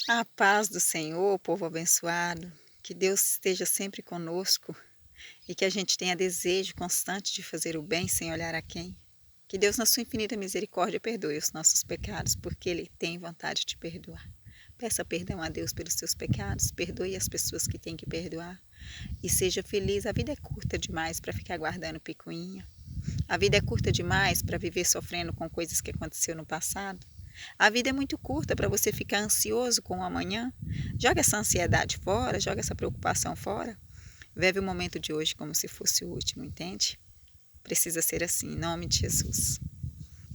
A paz do Senhor, povo abençoado, que Deus esteja sempre conosco e que a gente tenha desejo constante de fazer o bem sem olhar a quem. Que Deus, na sua infinita misericórdia, perdoe os nossos pecados, porque Ele tem vontade de perdoar. Peça perdão a Deus pelos seus pecados, perdoe as pessoas que tem que perdoar e seja feliz. A vida é curta demais para ficar guardando picuinha. A vida é curta demais para viver sofrendo com coisas que aconteceu no passado. A vida é muito curta para você ficar ansioso com o amanhã. Joga essa ansiedade fora, joga essa preocupação fora. Vive o momento de hoje como se fosse o último, entende? Precisa ser assim, em nome de Jesus.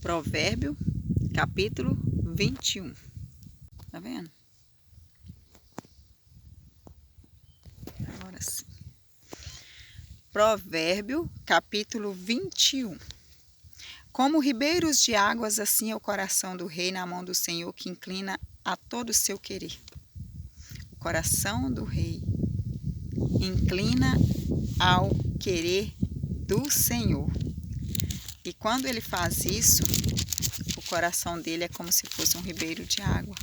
Provérbio, capítulo 21. Tá vendo? Agora sim. Provérbio, capítulo 21. Como ribeiros de águas, assim é o coração do rei na mão do Senhor, que inclina a todo o seu querer. O coração do rei inclina ao querer do Senhor. E quando ele faz isso, o coração dele é como se fosse um ribeiro de água.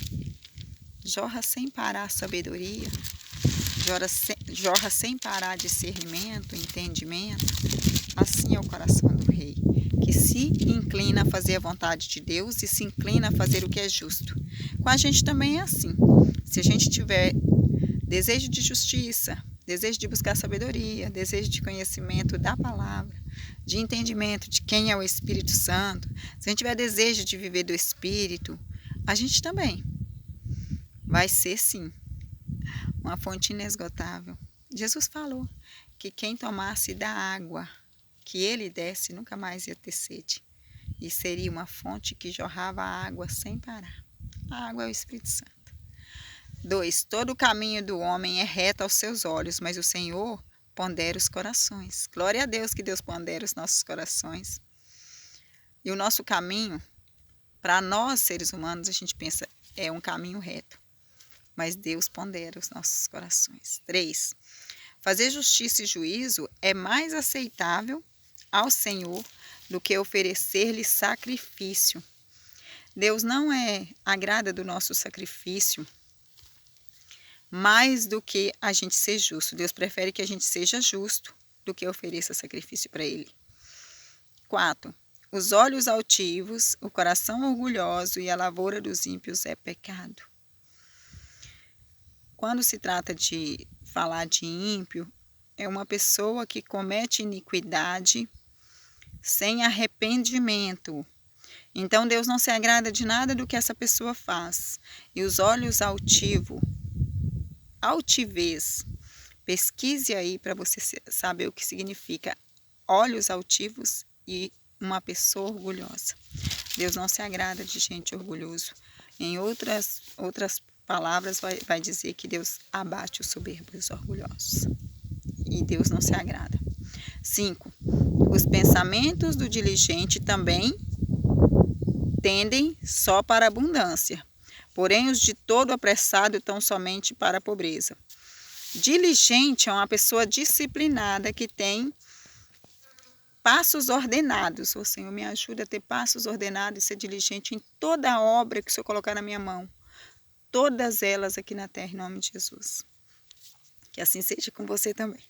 Jorra sem parar sabedoria, jorra sem parar discernimento, entendimento. Assim é o coração do rei, que se inclina a fazer a vontade de Deus e se inclina a fazer o que é justo. Com a gente também é assim. Se a gente tiver desejo de justiça, desejo de buscar sabedoria, desejo de conhecimento da palavra, de entendimento de quem é o Espírito Santo, se a gente tiver desejo de viver do Espírito, a gente também vai ser, sim, uma fonte inesgotável. Jesus falou que quem tomasse da água que ele desse nunca mais ia ter sede. E seria uma fonte que jorrava água sem parar. A água é o Espírito Santo. 2. Todo o caminho do homem é reto aos seus olhos, mas o Senhor pondera os corações. Glória a Deus que Deus pondera os nossos corações. E o nosso caminho, para nós seres humanos, a gente pensa, é um caminho reto. Mas Deus pondera os nossos corações. 3. Fazer justiça e juízo é mais aceitável ao Senhor do que oferecer-lhe sacrifício. Deus não agrada do nosso sacrifício mais do que a gente ser justo. Deus prefere que a gente seja justo do que ofereça sacrifício para Ele. 4. Os olhos altivos, o coração orgulhoso e a lavoura dos ímpios é pecado. Quando se trata de falar de ímpio, é uma pessoa que comete iniquidade sem arrependimento. Então Deus não se agrada de nada do que essa pessoa faz. E os olhos altivez, pesquise aí para você saber o que significa olhos altivos e uma pessoa orgulhosa. Deus não se agrada de gente orgulhoso. Em outras palavras vai dizer que Deus abate os soberbos e os orgulhosos. E Deus não se agrada. 5. Os pensamentos do diligente também tendem só para a abundância, porém os de todo apressado tão somente para a pobreza. Diligente é uma pessoa disciplinada que tem passos ordenados. O Senhor me ajuda a ter passos ordenados e ser diligente em toda a obra que o Senhor colocar na minha mão. Todas elas aqui na terra, em nome de Jesus. Que assim seja com você também.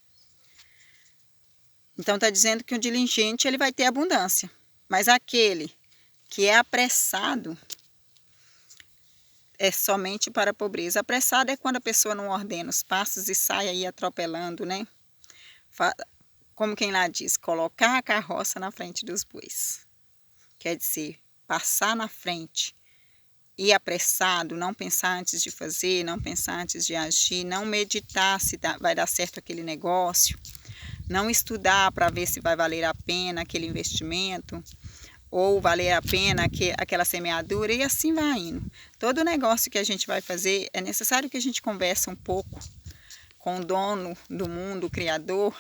Então está dizendo que o diligente ele vai ter abundância, mas aquele que é apressado é somente para a pobreza. Apressado é quando a pessoa não ordena os passos e sai aí atropelando, né? Como quem lá diz, colocar a carroça na frente dos bois. Quer dizer, passar na frente, ir apressado, não pensar antes de fazer, não pensar antes de agir, não meditar se vai dar certo aquele negócio, não estudar para ver se vai valer a pena aquele investimento, ou valer a pena aquela semeadura, e assim vai indo. Todo negócio que a gente vai fazer, é necessário que a gente converse um pouco com o dono do mundo, o Criador,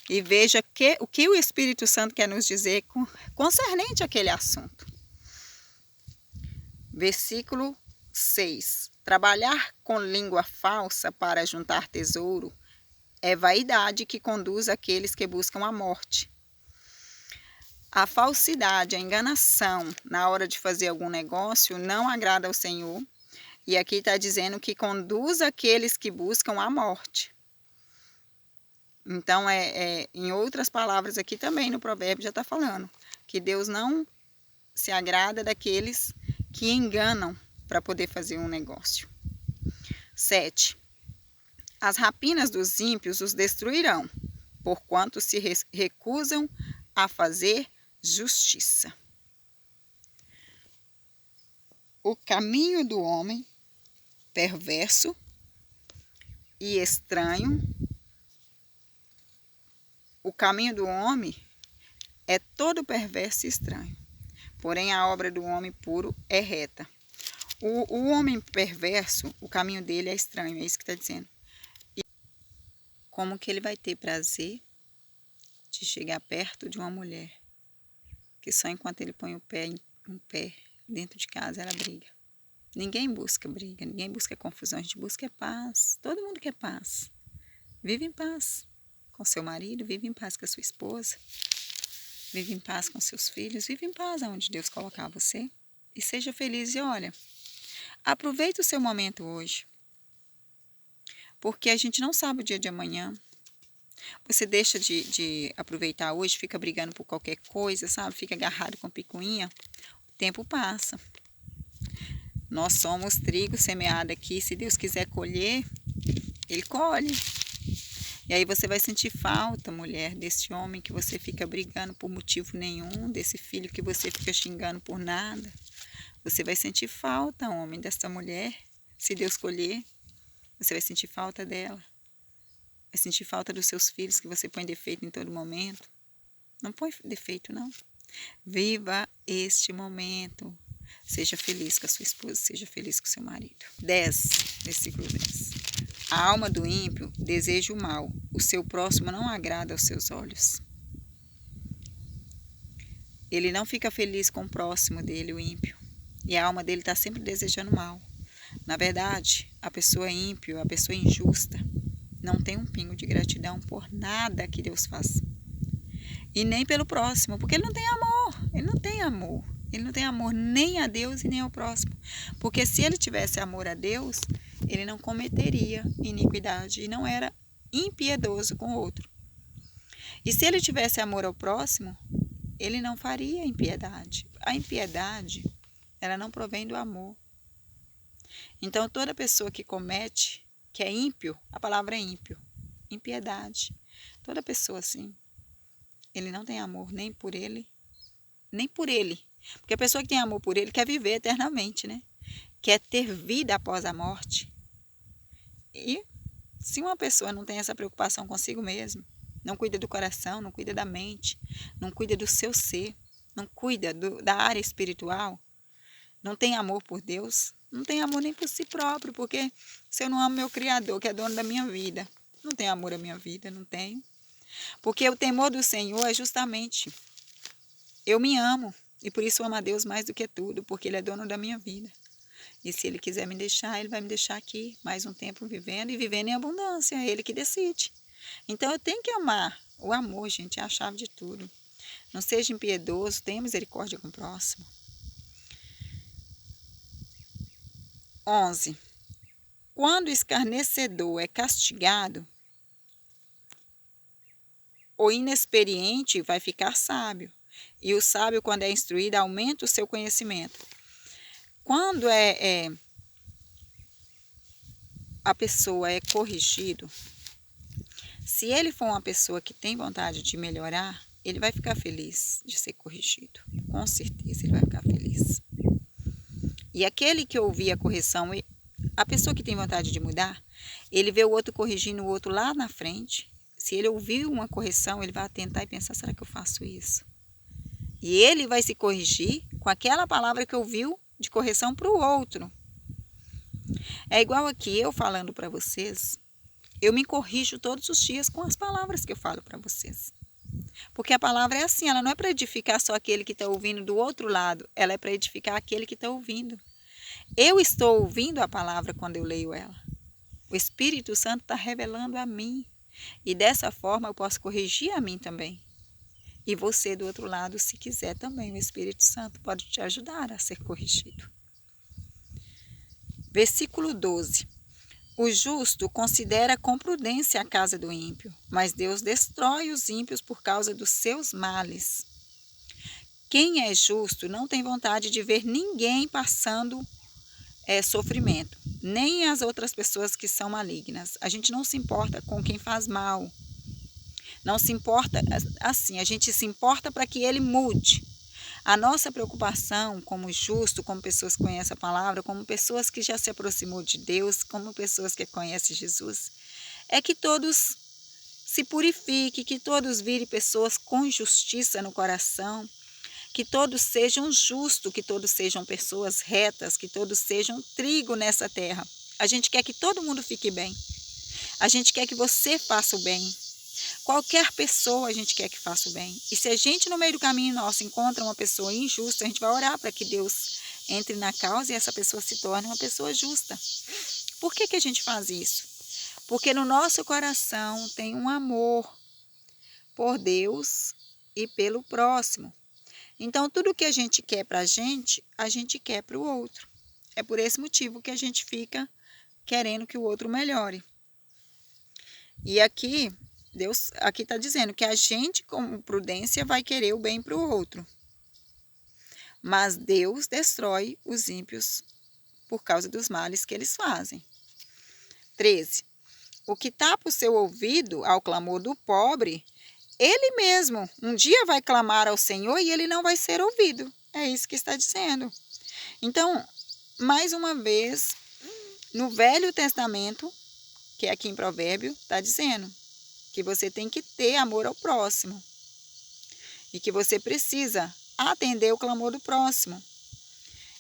e veja o que o Espírito Santo quer nos dizer concernente àquele assunto. Versículo 6. Trabalhar com língua falsa para juntar tesouro é vaidade que conduz aqueles que buscam a morte. A falsidade, a enganação na hora de fazer algum negócio não agrada ao Senhor E aqui está dizendo que conduz aqueles que buscam a morte. Então, em outras palavras aqui também no provérbio já está falando que Deus não se agrada daqueles que enganam para poder fazer um negócio. 7. As rapinas dos ímpios os destruirão, porquanto se recusam a fazer justiça. O caminho do homem perverso e estranho. O caminho do homem é todo perverso e estranho, porém a obra do homem puro é reta. O homem perverso, o caminho dele é estranho, é isso que está dizendo. E como que ele vai ter prazer de chegar perto de uma mulher que só enquanto ele põe um pé dentro de casa ela briga? Ninguém busca briga, ninguém busca confusão, a gente busca paz. Todo mundo quer paz. Vive em paz com seu marido, vive em paz com a sua esposa, vive em paz com seus filhos, vive em paz aonde Deus colocar você e seja feliz. E olha, aproveite o seu momento hoje, porque a gente não sabe o dia de amanhã. Você deixa de aproveitar hoje, fica brigando por qualquer coisa, sabe? Fica agarrado com picuinha, o tempo passa. Nós somos trigo semeado aqui, se Deus quiser colher, Ele colhe. E aí você vai sentir falta, mulher, desse homem que você fica brigando por motivo nenhum, desse filho que você fica xingando por nada. Você vai sentir falta, homem, dessa mulher, se Deus colher. Você vai sentir falta dela. Vai sentir falta dos seus filhos que você põe defeito em todo momento. Não põe defeito, não. Viva este momento. Seja feliz com a sua esposa, seja feliz com o seu marido. 10, versículo 10. A alma do ímpio deseja o mal, o seu próximo não agrada aos seus olhos. Ele não fica feliz com o próximo dele, o ímpio. E a alma dele está sempre desejando mal. Na verdade, a pessoa ímpio, a pessoa injusta, não tem um pingo de gratidão por nada que Deus faz. E nem pelo próximo, porque ele não tem amor. Ele não tem amor. Ele não tem amor nem a Deus e nem ao próximo. Porque se ele tivesse amor a Deus, ele não cometeria iniquidade e não era impiedoso com o outro. E se ele tivesse amor ao próximo, ele não faria impiedade. A impiedade, ela não provém do amor. Então, toda pessoa que comete, que é ímpio, a palavra é ímpio, impiedade. Toda pessoa assim, ele não tem amor nem por ele, nem por ele. Porque a pessoa que tem amor por ele quer viver eternamente, né? Quer ter vida após a morte. E se uma pessoa não tem essa preocupação consigo mesmo, não cuida do coração, não cuida da mente, não cuida do seu ser, não cuida da área espiritual, não tem amor por Deus, não tem amor nem por si próprio, porque se eu não amo meu Criador, que é dono da minha vida, não tenho amor à minha vida, não tenho. Porque o temor do Senhor é justamente, eu me amo, e por isso eu amo a Deus mais do que tudo, porque Ele é dono da minha vida. E se Ele quiser me deixar, Ele vai me deixar aqui mais um tempo vivendo, e vivendo em abundância, é Ele que decide. Então eu tenho que amar. O amor, gente, é a chave de tudo. Não seja impiedoso, tenha misericórdia com o próximo. 11. Quando o escarnecedor é castigado, o inexperiente vai ficar sábio. E o sábio, quando é instruído, aumenta o seu conhecimento. Quando a pessoa é corrigido, se ele for uma pessoa que tem vontade de melhorar, ele vai ficar feliz de ser corrigido. Com certeza ele vai ficar feliz. E aquele que ouvir a correção, a pessoa que tem vontade de mudar, ele vê o outro corrigindo o outro lá na frente. Se ele ouvir uma correção, ele vai atentar e pensar, será que eu faço isso? E ele vai se corrigir com aquela palavra que ouviu de correção para o outro. É igual aqui eu falando para vocês, eu me corrijo todos os dias com as palavras que eu falo para vocês. Porque a palavra é assim, ela não é para edificar só aquele que está ouvindo do outro lado, ela é para edificar aquele que está ouvindo. Eu estou ouvindo a palavra quando eu leio ela. O Espírito Santo está revelando a mim. E dessa forma eu posso corrigir a mim também. E você do outro lado, se quiser também, o Espírito Santo pode te ajudar a ser corrigido. Versículo 12. O justo considera com prudência a casa do ímpio, mas Deus destrói os ímpios por causa dos seus males. Quem é justo não tem vontade de ver ninguém passando sofrimento, nem as outras pessoas que são malignas. A gente não se importa com quem faz mal. Não se importa assim, a gente se importa para que ele mude. A nossa preocupação como justo, como pessoas que conhecem a palavra, como pessoas que já se aproximou de Deus, como pessoas que conhecem Jesus, é que todos se purifiquem, que todos virem pessoas com justiça no coração, que todos sejam justos, que todos sejam pessoas retas, que todos sejam trigo nessa terra. A gente quer que todo mundo fique bem. A gente quer que você faça o bem. Qualquer pessoa a gente quer que faça o bem. E se a gente no meio do caminho nosso encontra uma pessoa injusta, a gente vai orar para que Deus entre na causa e essa pessoa se torne uma pessoa justa. Por que a gente faz isso? Porque no nosso coração tem um amor por Deus e pelo próximo. Então, tudo que a gente quer para a gente quer para o outro. É por esse motivo que a gente fica querendo que o outro melhore. E aqui, Deus aqui está dizendo que a gente, com prudência, vai querer o bem para o outro. Mas Deus destrói os ímpios por causa dos males que eles fazem. 13. O que tapa o seu ouvido ao clamor do pobre, ele mesmo um dia vai clamar ao Senhor e ele não vai ser ouvido. É isso que está dizendo. Então, mais uma vez, no Velho Testamento, que é aqui em Provérbio, está dizendo que você tem que ter amor ao próximo e que você precisa atender o clamor do próximo.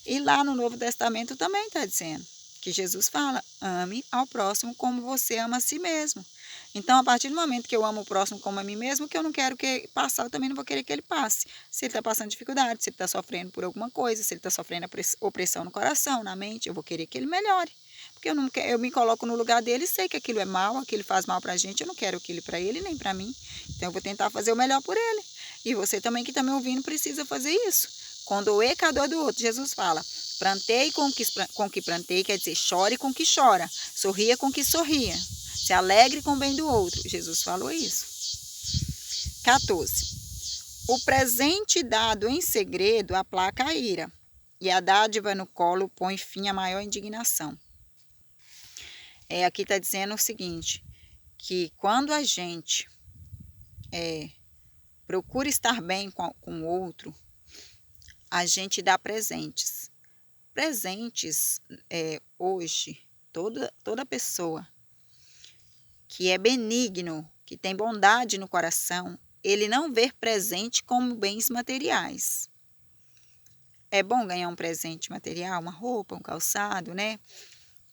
E lá no Novo Testamento também está dizendo que Jesus fala, ame ao próximo como você ama a si mesmo. Então, a partir do momento que eu amo o próximo como a mim mesmo, que eu não quero que passar, eu também não vou querer que ele passe. Se ele está passando dificuldade, se ele está sofrendo por alguma coisa, se ele está sofrendo opressão no coração, na mente, eu vou querer que ele melhore. Porque eu me coloco no lugar dele e sei que aquilo é mal, aquilo faz mal para a gente, eu não quero aquilo para ele nem para mim. Então, eu vou tentar fazer o melhor por ele. E você também que está me ouvindo precisa fazer isso. Condoer cada do outro. Jesus fala, plantei com que plantei, quer dizer, chore com que chora, sorria com que sorria, se alegre com o bem do outro. Jesus falou isso. 14. O presente dado em segredo aplaca a ira, e a dádiva no colo põe fim à maior indignação. Aqui está dizendo o seguinte, que quando a gente procura estar bem com o outro, a gente dá presentes. Presentes, hoje, toda pessoa que é benigno, que tem bondade no coração, ele não vê presente como bens materiais. É bom ganhar um presente material, uma roupa, um calçado, né?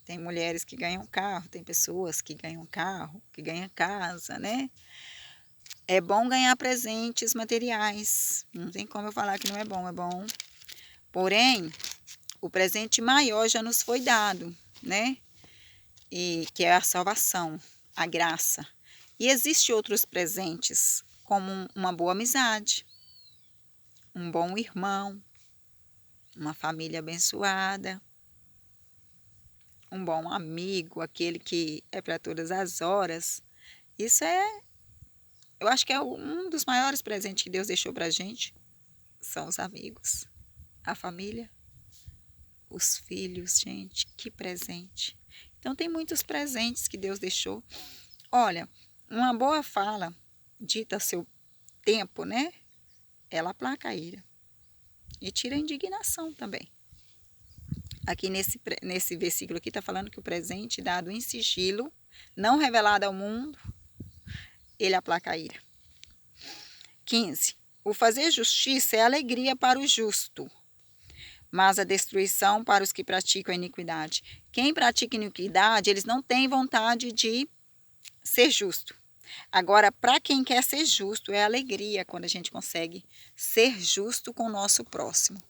Tem mulheres que ganham carro, tem pessoas que ganham carro, que ganham casa, né? É bom ganhar presentes materiais. Não tem como eu falar que não é bom, é bom. Porém, o presente maior já nos foi dado, né? E que é a salvação, a graça. E existem outros presentes, como uma boa amizade, um bom irmão, uma família abençoada, um bom amigo, aquele que é para todas as horas. Isso eu acho que é um dos maiores presentes que Deus deixou para a gente, são os amigos, a família, os filhos, gente, que presente. Então tem muitos presentes que Deus deixou. Olha, uma boa fala, dita a seu tempo, né? Ela aplaca a ira e tira a indignação também. Aqui nesse versículo aqui está falando que o presente dado em sigilo, não revelado ao mundo, ele aplaca a ira. 15. O fazer justiça é alegria para o justo, mas a destruição para os que praticam a iniquidade. Quem pratica iniquidade, eles não têm vontade de ser justo. Agora, para quem quer ser justo, é alegria quando a gente consegue ser justo com o nosso próximo.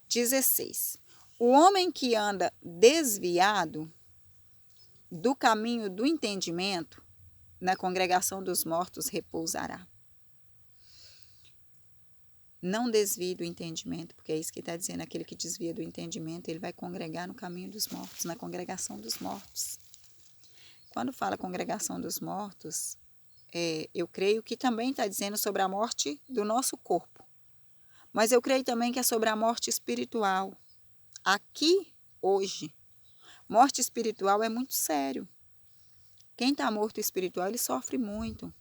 16. O homem que anda desviado do caminho do entendimento, na congregação dos mortos repousará. Não desvie do entendimento, porque é isso que está dizendo, aquele que desvia do entendimento, ele vai congregar no caminho dos mortos, na congregação dos mortos. Quando fala congregação dos mortos, eu creio que também está dizendo sobre a morte do nosso corpo. Mas eu creio também que é sobre a morte espiritual. Aqui, hoje, morte espiritual é muito sério. Quem está morto espiritual, ele sofre muito.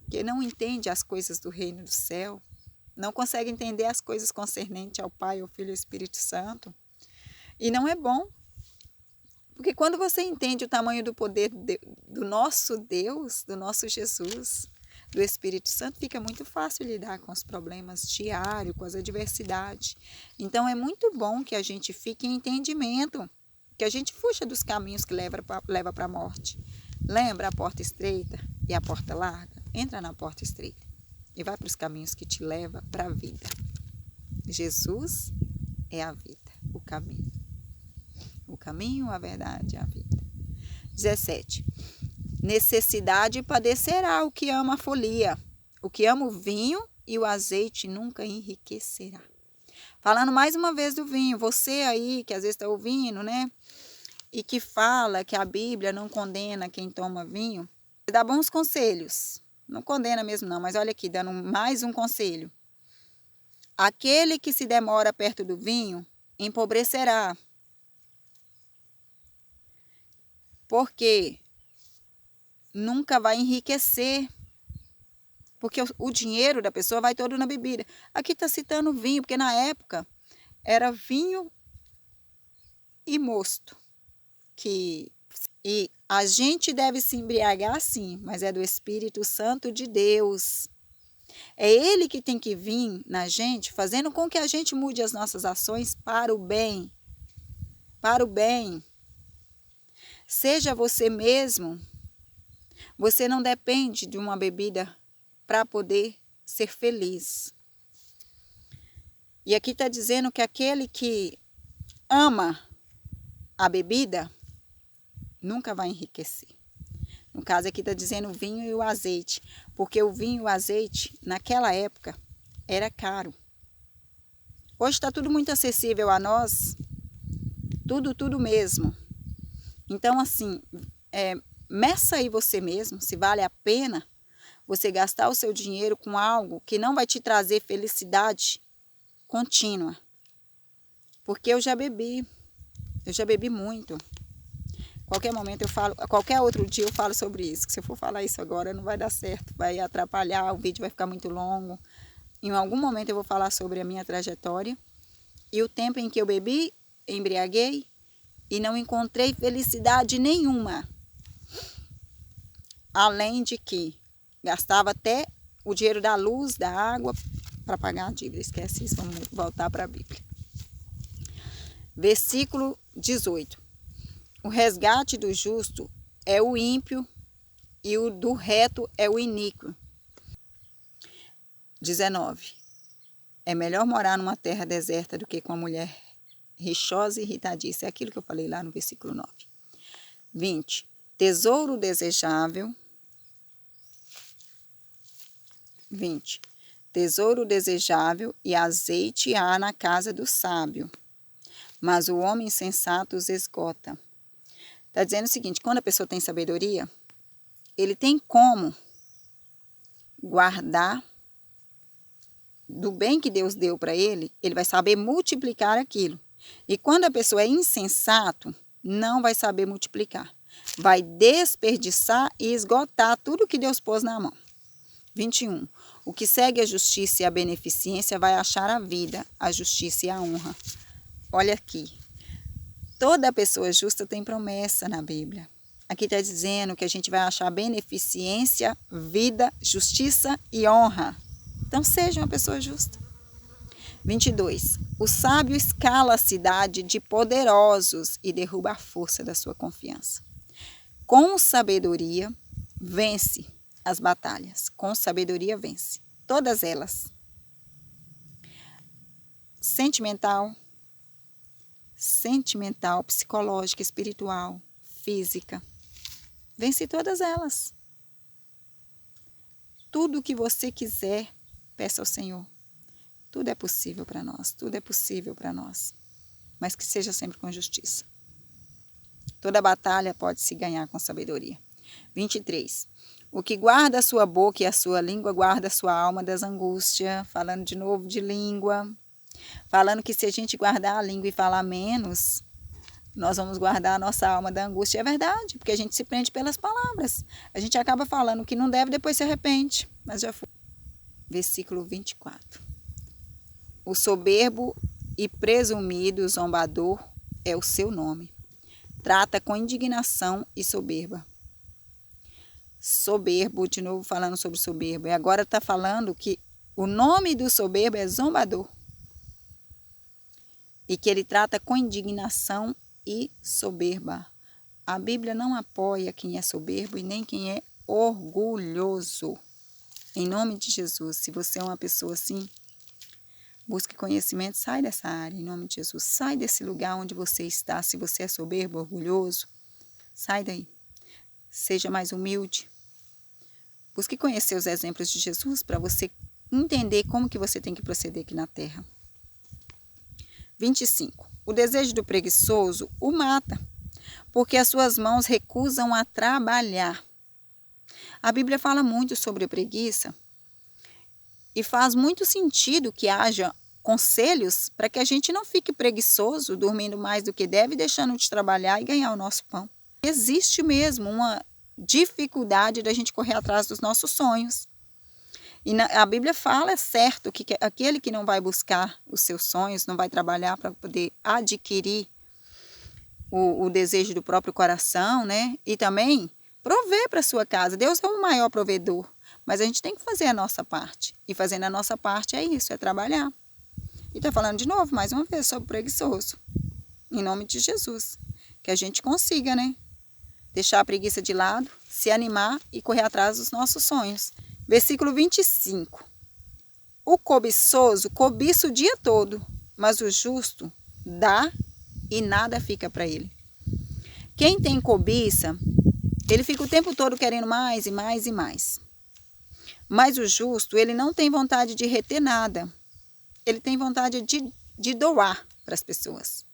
Porque não entende as coisas do reino do céu. Não consegue entender as coisas concernentes ao Pai, ao Filho e ao Espírito Santo. E não é bom. Porque quando você entende o tamanho do poder do nosso Deus, do nosso Jesus, do Espírito Santo, fica muito fácil lidar com os problemas diários, com as adversidades. Então é muito bom que a gente fique em entendimento, que a gente fuja dos caminhos que leva para a morte. Lembra a porta estreita e a porta larga? Entra na porta estreita e vai para os caminhos que te levam para a vida. Jesus é a vida, o caminho. O caminho, a verdade e a vida. 17. Necessidade padecerá o que ama a folia. O que ama o vinho e o azeite nunca enriquecerá. Falando mais uma vez do vinho. Você aí que às vezes está ouvindo, né? E que fala que a Bíblia não condena quem toma vinho. Dá bons conselhos. Não condena mesmo não, mas olha aqui, dando mais um conselho. Aquele que se demora perto do vinho empobrecerá. Porque nunca vai enriquecer. Porque o dinheiro da pessoa vai todo na bebida. Aqui está citando vinho, porque na época era vinho e mosto. E a gente deve se embriagar sim, mas é do Espírito Santo de Deus. É Ele que tem que vir na gente, fazendo com que a gente mude as nossas ações para o bem. Para o bem. Seja você mesmo. Você não depende de uma bebida para poder ser feliz. E aqui está dizendo que aquele que ama a bebida nunca vai enriquecer. No caso aqui está dizendo o vinho e o azeite. Porque o vinho e o azeite, naquela época, era caro. Hoje está tudo muito acessível a nós. Tudo mesmo. Então, assim, meça aí você mesmo, se vale a pena você gastar o seu dinheiro com algo que não vai te trazer felicidade contínua. Porque eu já bebi muito. Qualquer momento eu falo, qualquer outro dia eu falo sobre isso. Que se eu for falar isso agora não vai dar certo, vai atrapalhar, o vídeo vai ficar muito longo. Em algum momento eu vou falar sobre a minha trajetória e o tempo em que eu bebi, embriaguei e não encontrei felicidade nenhuma. Além de que gastava até o dinheiro da luz, da água, para pagar a dívida. Esquece isso, vamos voltar para a Bíblia. Versículo 18. O resgate do justo é o ímpio e o do reto é o iníquo. 19. É melhor morar numa terra deserta do que com uma mulher rixosa e irritadiça. É aquilo que eu falei lá no versículo 9. 20. Tesouro desejável. 20. Tesouro desejável e azeite há na casa do sábio, mas o homem insensato os esgota. Está dizendo o seguinte, quando a pessoa tem sabedoria, ele tem como guardar do bem que Deus deu para ele, ele vai saber multiplicar aquilo. E quando a pessoa é insensato, não vai saber multiplicar. Vai desperdiçar e esgotar tudo que Deus pôs na mão. 21. O que segue a justiça e a beneficência vai achar a vida, a justiça e a honra. Olha aqui. Toda pessoa justa tem promessa na Bíblia. Aqui está dizendo que a gente vai achar beneficência, vida, justiça e honra. Então seja uma pessoa justa. 22. O sábio escala a cidade de poderosos e derruba a força da sua confiança. Com sabedoria, vence as batalhas. Com sabedoria, vence. Todas elas. Sentimental, psicológica, espiritual, física. Vence todas elas. Tudo o que você quiser, peça ao Senhor. Tudo é possível para nós, tudo é possível para nós. Mas que seja sempre com justiça. Toda batalha pode se ganhar com sabedoria. 23. O que guarda a sua boca e a sua língua, guarda a sua alma das angústias. Falando de novo de língua. Falando que se a gente guardar a língua e falar menos, nós vamos guardar a nossa alma da angústia. É verdade, porque a gente se prende pelas palavras. A gente acaba falando o que não deve, depois se arrepende. Mas já foi. Versículo 24. O soberbo e presumido zombador é o seu nome. Trata com indignação e soberba. Soberbo, de novo falando sobre soberbo. E agora está falando que o nome do soberbo é zombador. E que ele trata com indignação e soberba. A Bíblia não apoia quem é soberbo e nem quem é orgulhoso. Em nome de Jesus, se você é uma pessoa assim, busque conhecimento, sai dessa área, em nome de Jesus. Sai desse lugar onde você está. Se você é soberbo, orgulhoso, sai daí. Seja mais humilde. Busque conhecer os exemplos de Jesus para você entender como que você tem que proceder aqui na terra. 25. O desejo do preguiçoso o mata, porque as suas mãos recusam a trabalhar. A Bíblia fala muito sobre a preguiça e faz muito sentido que haja conselhos para que a gente não fique preguiçoso, dormindo mais do que deve, deixando de trabalhar e ganhar o nosso pão. Existe mesmo uma dificuldade da gente correr atrás dos nossos sonhos. E a Bíblia fala, é certo, que aquele que não vai buscar os seus sonhos, não vai trabalhar para poder adquirir o desejo do próprio coração, né? E também prover para a sua casa. Deus é o maior provedor, mas a gente tem que fazer a nossa parte. E fazendo a nossa parte é isso, é trabalhar. E está falando de novo, mais uma vez, sobre o preguiçoso. Em nome de Jesus. Que a gente consiga, né? Deixar a preguiça de lado, se animar e correr atrás dos nossos sonhos. Versículo 25. O cobiçoso cobiça o dia todo, mas o justo dá e nada fica para ele. Quem tem cobiça, ele fica o tempo todo querendo mais e mais e mais. Mas o justo, ele não tem vontade de reter nada. Ele tem vontade de doar para as pessoas.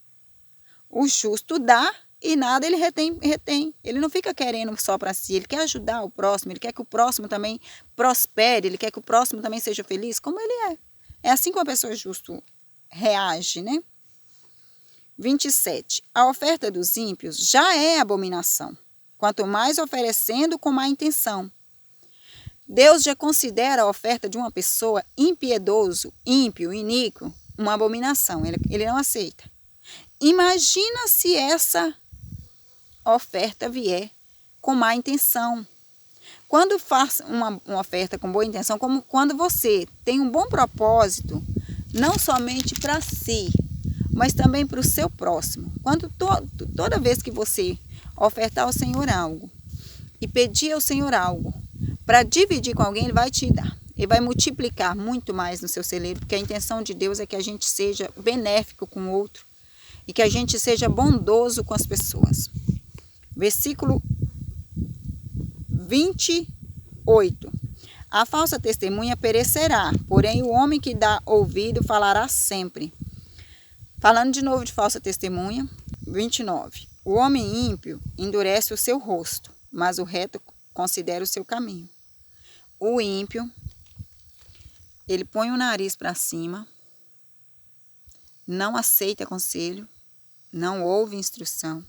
O justo dá e nada ele retém. Ele não fica querendo só para si, ele quer ajudar o próximo, ele quer que o próximo também prospere, ele quer que o próximo também seja feliz, como ele é. É assim que uma pessoa justa reage, né? 27. A oferta dos ímpios já é abominação, quanto mais oferecendo com má intenção. Deus já considera a oferta de uma pessoa impiedoso, ímpio, iníquo, uma abominação. Ele não aceita. Imagina se essa oferta vier com má intenção. Quando faz uma oferta com boa intenção, como quando você tem um bom propósito, não somente para si, mas também para o seu próximo. Quando toda vez que você ofertar ao Senhor algo e pedir ao Senhor algo para dividir com alguém, Ele vai te dar. Ele vai multiplicar muito mais no seu celeiro, porque a intenção de Deus é que a gente seja benéfico com o outro e que a gente seja bondoso com as pessoas. Versículo 28. A falsa testemunha perecerá, porém o homem que dá ouvido falará sempre. Falando de novo de falsa testemunha. 29. O homem ímpio endurece o seu rosto, mas o reto considera o seu caminho. O ímpio, ele põe o nariz para cima, não aceita conselho, não ouve instrução.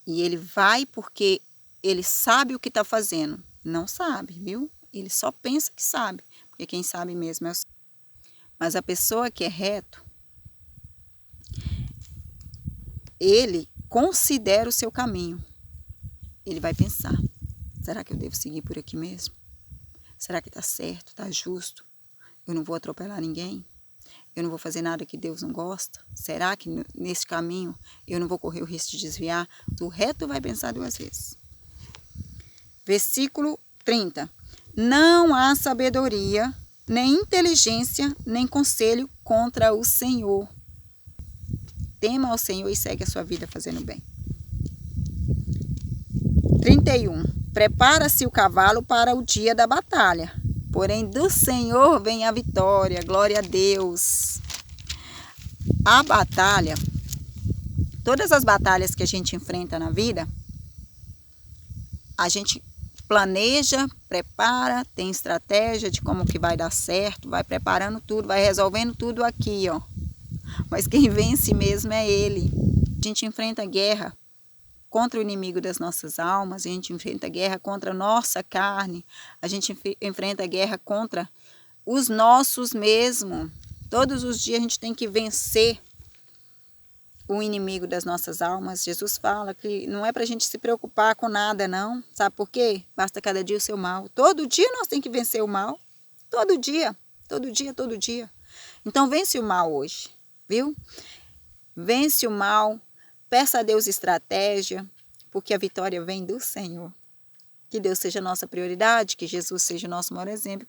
E ele vai porque ele sabe o que está fazendo. Não sabe, viu? Ele só pensa que sabe, porque quem sabe mesmo é o Senhor. Mas a pessoa que é reto, ele considera o seu caminho. Ele vai pensar, será que eu devo seguir por aqui mesmo? Será que está certo, está justo? Eu não vou atropelar ninguém? Eu não vou fazer nada que Deus não gosta? Será que nesse caminho eu não vou correr o risco de desviar? O reto vai pensar 2 vezes. Versículo 30. Não há sabedoria, nem inteligência, nem conselho contra o Senhor. Tema ao Senhor e segue a sua vida fazendo bem. 31. Prepara-se o cavalo para o dia da batalha, porém do Senhor vem a vitória. Glória a Deus. A batalha, todas as batalhas que a gente enfrenta na vida, a gente planeja, prepara, tem estratégia de como que vai dar certo, vai preparando tudo, vai resolvendo tudo aqui, ó. Mas quem vence mesmo é Ele. A gente enfrenta guerra contra o inimigo das nossas almas, a gente enfrenta guerra contra a nossa carne, a gente enfrenta guerra contra os nossos mesmo. Todos os dias a gente tem que vencer o inimigo das nossas almas. Jesus fala que não é para a gente se preocupar com nada, não. Sabe por quê? Basta cada dia o seu mal. Todo dia nós temos que vencer o mal. Todo dia, todo dia, todo dia. Então vence o mal hoje, viu? Vence o mal, peça a Deus estratégia, porque a vitória vem do Senhor. Que Deus seja a nossa prioridade, que Jesus seja o nosso maior exemplo.